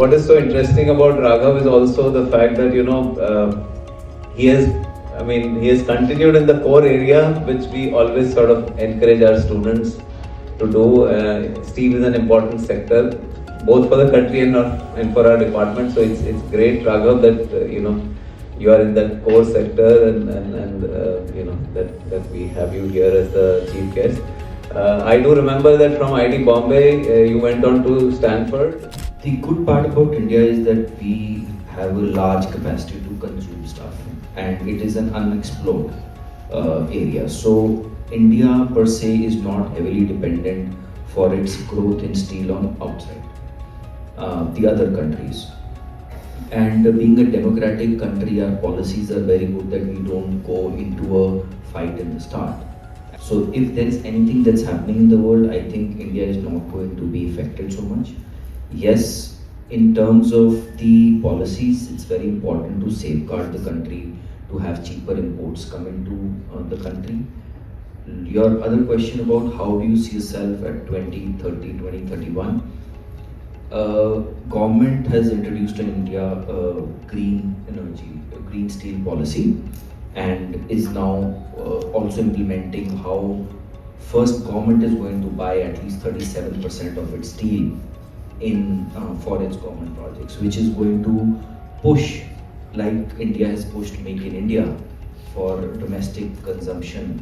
What is so interesting about Raghav is also the fact that he has continued in the core area which we always sort of encourage our students to do. Steel is an important sector both for the country and for our department. So it's great, Raghav, that you are in that core sector and that we have you here as the chief guest. I do remember that from IIT Bombay you went on to Stanford. The good part about India is that we have a large capacity to consume stuff, and it is an unexplored area. So India per se is not heavily dependent for its growth in steel on outside the other countries. And being a democratic country, our policies are very good that we don't go into a fight in the start. So if there is anything that's happening in the world, I think India is not going to be affected so much. Yes, in terms of the policies, it's very important to safeguard the country, to have cheaper imports come into the country. Your other question about how do you see yourself at 2030, 2031? Government has introduced in India a green energy, a green steel policy, and is now also implementing how first government is going to buy at least 37% of its steel for its government projects, which is going to push, like India has pushed Make in India for domestic consumption.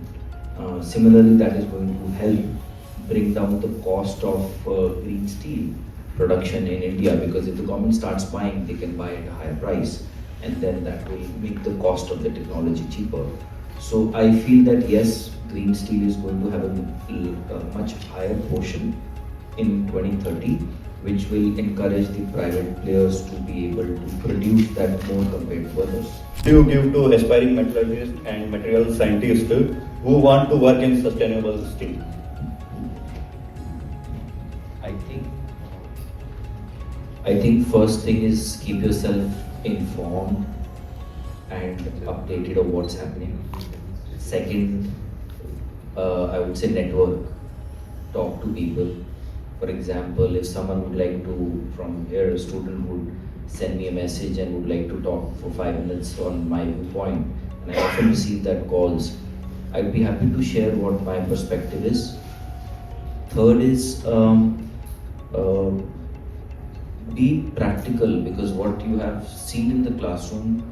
Similarly, that is going to help bring down the cost of green steel production in India, because if the government starts buying, they can buy at a higher price, and then that will make the cost of the technology cheaper. So I feel that yes, green steel is going to have a much higher portion in 2030, which will encourage the private players to be able to produce that more compared to others. Do you give to aspiring metallurgists and material scientists who want to work in sustainable steel? I think first thing is keep yourself informed and updated of what's happening. Second, I would say network, talk to people. For example, if someone would like to, from here, a student would send me a message and would like to talk for 5 minutes on my viewpoint, and I often receive that calls, I'd be happy to share what my perspective is. Third is be practical, because what you have seen in the classroom,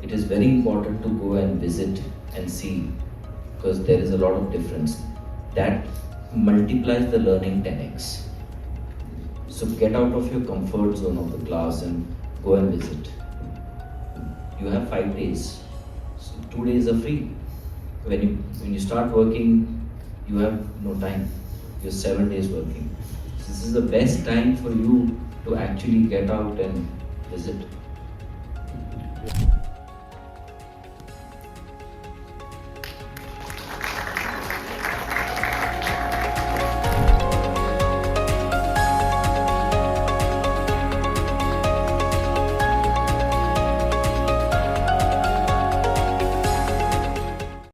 it is very important to go and visit and see, because there is a lot of difference. That multiplies the learning 10x. So get out of your comfort zone of the class and go and visit. You have 5 days, so 2 days are free. When you start working, you have no time. You're 7 days working. So this is the best time for you to actually get out and visit.